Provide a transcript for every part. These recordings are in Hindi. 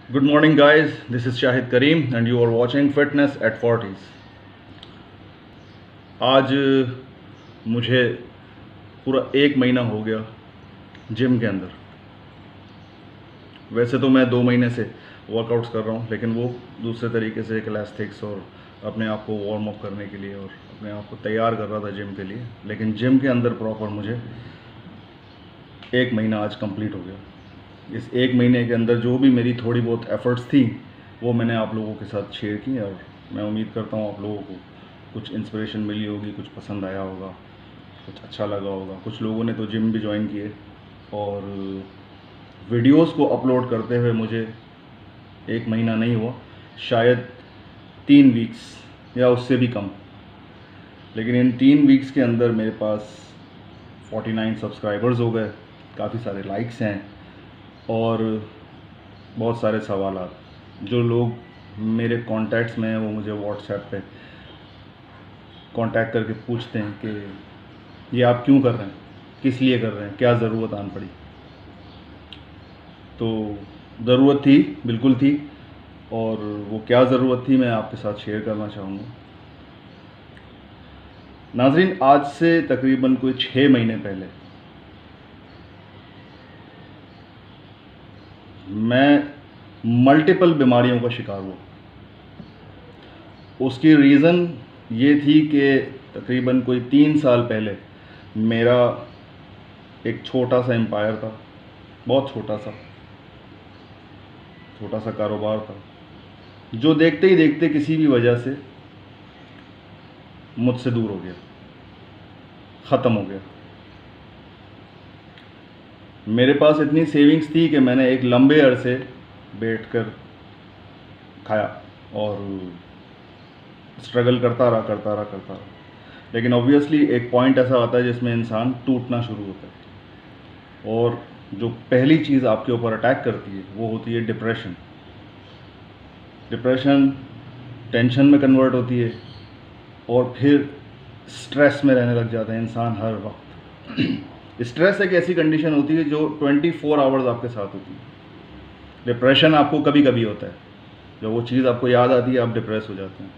Good morning, guys. This is Shahid Kareem, and you are watching Fitness at 40s. आज मुझे पूरा 1 महीना हो गया जिम के अंदर। वैसे तो मैं 2 महीने से वर्कआउट्स कर रहा हूँ, लेकिन वो दूसरे तरीके से क्लास्टिक्स और अपने आप को वार्म अप करने के लिए और अपने आप को तैयार कर रहा था जिम के लिए। लेकिन जिम के अंदर प्रॉपर मुझे 1 महीना आज कंप्लीट हो गया। इस 1 महीने के अंदर जो भी मेरी थोड़ी बहुत एफ़र्ट्स थी वो मैंने आप लोगों के साथ शेयर की, और मैं उम्मीद करता हूँ आप लोगों को कुछ इंस्पिरेशन मिली होगी, कुछ पसंद आया होगा, कुछ अच्छा लगा होगा। कुछ लोगों ने तो जिम भी ज्वाइन किए, और वीडियोस को अपलोड करते हुए मुझे 1 महीना नहीं हुआ, शायद 3 वीक्स या उससे भी कम। लेकिन इन 3 वीक्स के अंदर मेरे पास 49 सब्सक्राइबर्स हो गए, काफ़ी सारे लाइक्स हैं और बहुत सारे सवालात। जो लोग मेरे कॉन्टैक्ट्स में हैं वो मुझे व्हाट्सएप पे कांटेक्ट करके पूछते हैं कि ये आप क्यों कर रहे हैं, किस लिए कर रहे हैं, क्या ज़रूरत आन पड़ी। तो ज़रूरत थी, बिल्कुल थी, और वो क्या ज़रूरत थी मैं आपके साथ शेयर करना चाहूँगा। नाज़रीन, आज से तकरीबन कोई 6 महीने पहले मैं मल्टीपल बीमारियों का शिकार हुआ। उसकी रीज़न ये थी कि तकरीबन कोई 3 साल पहले मेरा एक छोटा सा एम्पायर था, बहुत छोटा सा कारोबार था, जो देखते ही देखते किसी भी वजह से मुझसे दूर हो गया, ख़त्म हो गया। मेरे पास इतनी सेविंग्स थी कि मैंने एक लंबे अरसे बैठकर खाया और स्ट्रगल करता रहा। लेकिन ऑब्वियसली एक पॉइंट ऐसा आता है जिसमें इंसान टूटना शुरू होता है, और जो पहली चीज़ आपके ऊपर अटैक करती है वो होती है डिप्रेशन। टेंशन में कन्वर्ट होती है, और फिर स्ट्रेस में रहने लग जाता है इंसान हर वक्त। स्ट्रेस एक ऐसी कंडीशन होती है जो 24 आवर्स आपके साथ होती है। डिप्रेशन आपको कभी कभी होता है, जब वो चीज़ आपको याद आती है आप डिप्रेस हो जाते हैं।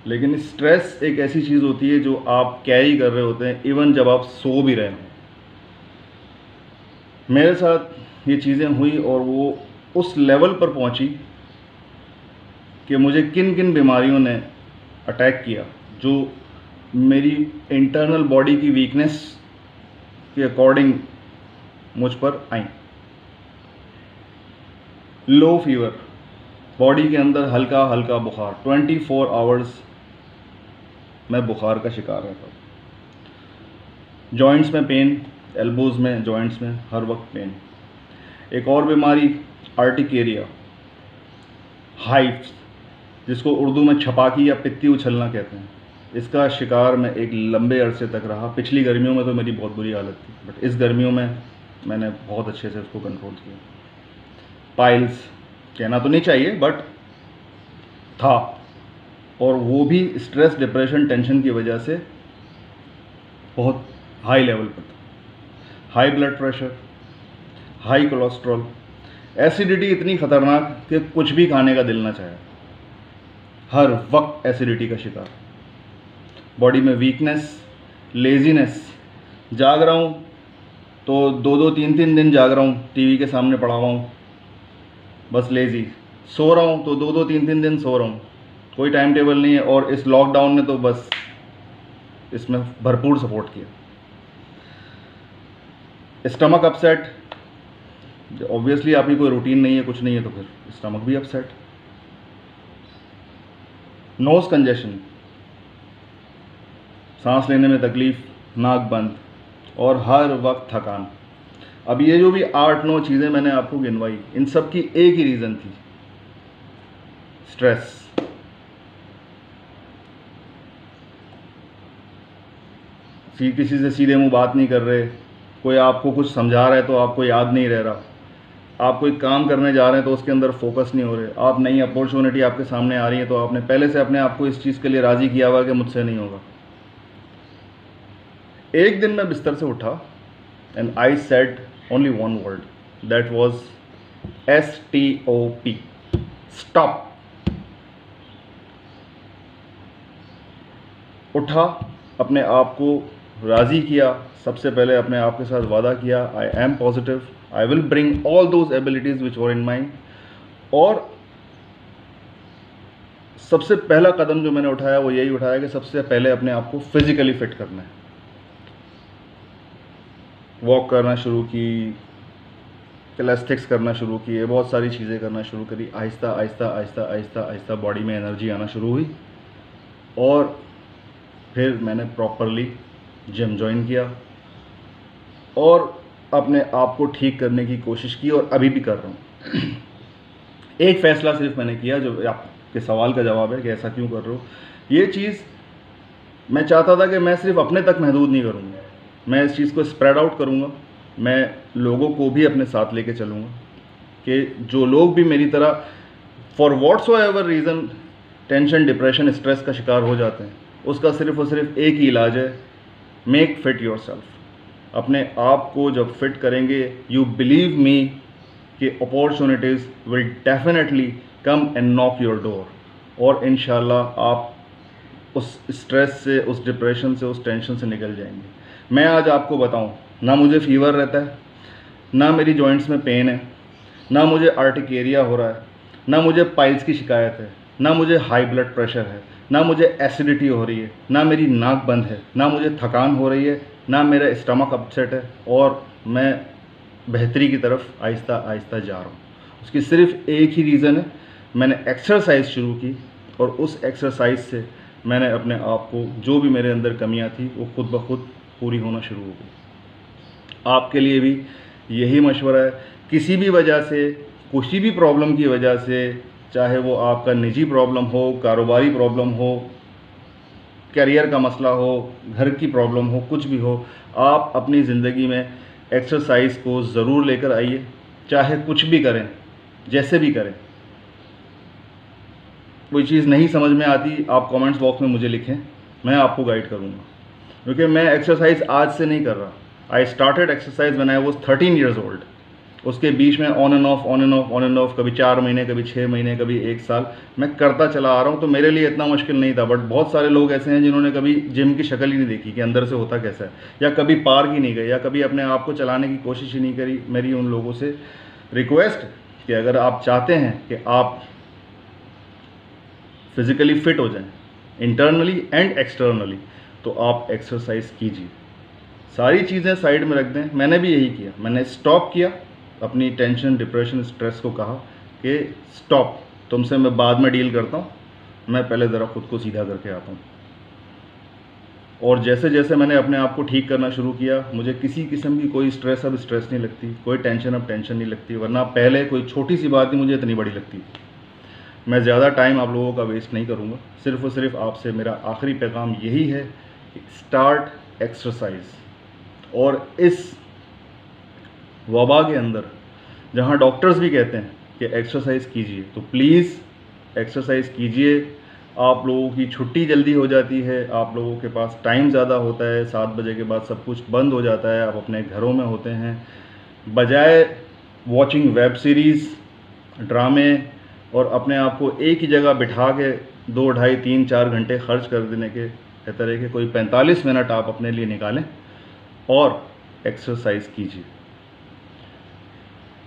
लेकिन स्ट्रेस एक ऐसी चीज़ होती है जो आप कैरी कर रहे होते हैं इवन जब आप सो भी रहे हों। मेरे साथ ये चीज़ें हुई और वो उस लेवल पर पहुंची कि मुझे किन किन बीमारियों ने अटैक किया, जो मेरी इंटरनल बॉडी की वीकनेस के अकॉर्डिंग मुझ पर आई। लो फीवर, बॉडी के अंदर हल्का हल्का बुखार, 24 आवर्स मैं बुखार का शिकार रहता हूँ। जॉइंट्स में पेन, एल्बोज़ में, जॉइंट्स में हर वक्त पेन। एक और बीमारी आर्टिकेरिया, हाइव्स, जिसको उर्दू में छपाकी या पित्ती उछलना कहते हैं, इसका शिकार मैं एक लंबे अरसे तक रहा। पिछली गर्मियों में तो मेरी बहुत बुरी हालत थी, बट इस गर्मियों में मैंने बहुत अच्छे से उसको कंट्रोल किया। पाइल्स कहना तो नहीं चाहिए, बट था, और वो भी स्ट्रेस, डिप्रेशन, टेंशन की वजह से बहुत हाई लेवल पर था। High blood pressure, high cholesterol, acidity इतनी ख़तरनाक कि कुछ भी खाने का दिल ना चाहे, हर वक्त एसिडिटी का शिकार। बॉडी में वीकनेस, लेजीनेस, जाग रहा हूँ तो 2-2, 3-3 दिन जाग रहा हूँ, टीवी के सामने पड़ा हुआ हूँ, बस लेज़ी। सो रहा हूँ तो 2-2, 3-3 दिन सो रहा हूँ, कोई टाइम टेबल नहीं है। और इस लॉकडाउन ने तो बस इसमें भरपूर सपोर्ट किया। स्टमक अपसेट, ऑब्वियसली आपकी कोई रूटीन नहीं है, कुछ नहीं है, तो फिर स्टमक भी अपसेट। नोज़ कंजेशन, सांस लेने में तकलीफ़, नाक बंद, और हर वक्त थकान। अब ये जो भी 8-9 चीज़ें मैंने आपको गिनवाई, इन सब की एक ही रीज़न थी, स्ट्रेस। किसी से सीधे मुंह बात नहीं कर रहे, कोई आपको कुछ समझा रहा है तो आपको याद नहीं रह रहा, आप कोई काम करने जा रहे हैं तो उसके अंदर फोकस नहीं हो रहे, आप नई अपॉर्चुनिटी आपके सामने आ रही है तो आपने पहले से अपने आप को इस चीज़ के लिए राज़ी किया हुआ कि मुझसे नहीं होगा। एक दिन मैं बिस्तर से उठा and I said only one word, that was STOP, stop. उठा, अपने आप को राज़ी किया, सबसे पहले अपने आप के साथ वादा किया, I am positive, I will bring all those abilities which were in mind. और सबसे पहला कदम जो मैंने उठाया वो यही उठाया कि सबसे पहले अपने आप को फिज़िकली फिट करना है। वॉक करना शुरू की, कैलेस्टिक्स करना शुरू किए, बहुत सारी चीज़ें करना शुरू करी। आहिस्ता आहिस्ता आहिस्ता आहिस्ता आहिस्ता बॉडी में एनर्जी आना शुरू हुई और फिर मैंने प्रॉपरली जिम ज्वाइन किया और अपने आप को ठीक करने की कोशिश की और अभी भी कर रहा हूँ। एक फ़ैसला सिर्फ मैंने किया, जो आपके सवाल का जवाब है कि ऐसा क्यों कर रहे हो। ये चीज़ मैं चाहता था कि मैं सिर्फ अपने तक महदूद नहीं करूँगा, मैं इस चीज़ को स्प्रेड आउट करूँगा, मैं लोगों को भी अपने साथ लेके चलूँगा कि जो लोग भी मेरी तरह for whatsoever reason tension, depression, stress का शिकार हो जाते हैं, उसका सिर्फ और सिर्फ एक ही इलाज है, मेक फिट योरसेल्फ। अपने आप को जब फिट करेंगे, यू बिलीव मी कि opportunities will definitely come and knock your door, और इंशाल्लाह आप उस स्ट्रेस से, उस डिप्रेशन से, उस टेंशन से निकल जाएंगे। मैं आज आपको बताऊं, ना मुझे फीवर रहता है, ना मेरी जॉइंट्स में पेन है, ना मुझे आर्टिकेरिया हो रहा है, ना मुझे पाइल्स की शिकायत है, ना मुझे हाई ब्लड प्रेशर है, ना मुझे एसिडिटी हो रही है, ना मेरी नाक बंद है, ना मुझे थकान हो रही है, ना मेरा स्टमक अपसेट है, और मैं बेहतरी की तरफ आहिस्ता आहिस्ता जा रहा हूँ। उसकी सिर्फ एक ही रीज़न है, मैंने एक्सरसाइज शुरू की और उस एक्सरसाइज से मैंने अपने आप को, जो भी मेरे अंदर कमियां थी वो खुद ब खुद पूरी होना शुरू हो गई। आपके लिए भी यही मशवरा है, किसी भी वजह से, किसी भी प्रॉब्लम की वजह से, चाहे वो आपका निजी प्रॉब्लम हो, कारोबारी प्रॉब्लम हो, करियर का मसला हो, घर की प्रॉब्लम हो, कुछ भी हो, आप अपनी ज़िंदगी में एक्सरसाइज को ज़रूर लेकर आइए। चाहे कुछ भी करें, जैसे भी करें, कोई चीज़ नहीं समझ में आती, आप कमेंट्स बॉक्स में मुझे लिखें, मैं आपको गाइड करूँगा। क्योंकि मैं एक्सरसाइज आज से नहीं कर रहा, I started exercise when I was 13 years old. उसके बीच में on end of, on end of, on end of, कभी 4 महीने, कभी 6 महीने, कभी 1 साल मैं करता चला आ रहा हूँ। तो मेरे लिए इतना मुश्किल नहीं था। बट बहुत सारे लोग ऐसे हैं जिन्होंने कभी जिम की शक्ल ही नहीं देखी कि अंदर से होता कैसा है, या कभी पार्क ही नहीं गए, या कभी अपने आप को चलाने की कोशिश ही नहीं करी। मेरी उन लोगों से रिक्वेस्ट कि अगर आप चाहते हैं कि आप फिज़िकली फिट हो जाएं, इंटरनली एंड एक्सटर्नली, तो आप एक्सरसाइज कीजिए। सारी चीज़ें साइड में रख दें। मैंने भी यही किया, मैंने स्टॉप किया, अपनी टेंशन, डिप्रेशन, स्ट्रेस को कहा कि स्टॉप, तुमसे मैं बाद में डील करता हूँ, मैं पहले ज़रा खुद को सीधा करके आता हूँ। और जैसे जैसे मैंने अपने आप को ठीक करना शुरू किया, मुझे किसी किस्म की कोई स्ट्रेस अब स्ट्रेस नहीं लगती, कोई टेंशन अब टेंशन नहीं लगती। वरना पहले कोई छोटी सी बात ही मुझे इतनी बड़ी लगती। मैं ज़्यादा टाइम आप लोगों का वेस्ट नहीं करूँगा, सिर्फ और सिर्फ आपसे मेरा आखिरी पैगाम यही है कि स्टार्ट एक्सरसाइज। और इस वबा के अंदर जहाँ डॉक्टर्स भी कहते हैं कि एक्सरसाइज कीजिए, तो प्लीज़ एक्सरसाइज कीजिए। आप लोगों की छुट्टी जल्दी हो जाती है, आप लोगों के पास टाइम ज़्यादा होता है, 7 बजे के बाद सब कुछ बंद हो जाता है, आप अपने घरों में होते हैं। बजाय वॉचिंग वेब सीरीज़, ड्रामे, और अपने आप को एक ही जगह बिठा के 2, ढाई, 3, 4 घंटे खर्च कर देने के बेहतर है कि कोई 45 मिनट आप अपने लिए निकालें और एक्सरसाइज कीजिए।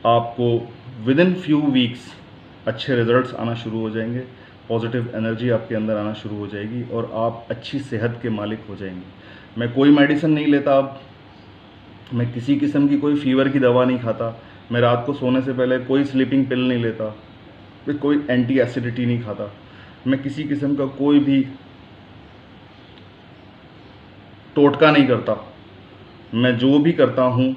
आपको विद इन फ्यू वीक्स अच्छे रिजल्ट्स आना शुरू हो जाएंगे, पॉजिटिव एनर्जी आपके अंदर आना शुरू हो जाएगी और आप अच्छी सेहत के मालिक हो जाएंगे। मैं कोई मेडिसिन नहीं लेता अब, मैं किसी किस्म की कोई फीवर की दवा नहीं खाता, मैं रात को सोने से पहले कोई स्लीपिंग पिल नहीं लेता, मैं कोई एंटी एसिडिटी नहीं खाता, मैं किसी किस्म का कोई भी टोटका नहीं करता। मैं जो भी करता हूँ,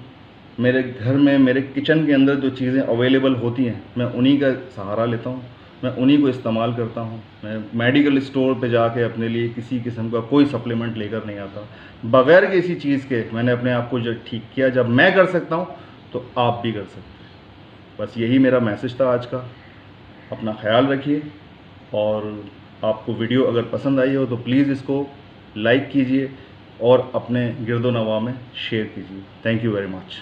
मेरे घर में, मेरे किचन के अंदर जो चीज़ें अवेलेबल होती हैं, मैं उन्हीं का सहारा लेता हूँ, मैं उन्हीं को इस्तेमाल करता हूँ। मैं मेडिकल स्टोर पे जाके अपने लिए किसी किस्म का कोई सप्लीमेंट लेकर नहीं आता। बग़ैर किसी चीज़ के मैंने अपने आप को जब ठीक किया, जब मैं कर सकता हूँ तो आप भी कर सकते हैं। बस यही मेरा मैसेज था आज का। अपना ख्याल रखिए, और आपको वीडियो अगर पसंद आई हो तो प्लीज़ इसको लाइक कीजिए और अपने गिरदो नवा में शेयर कीजिए। Thank you very much.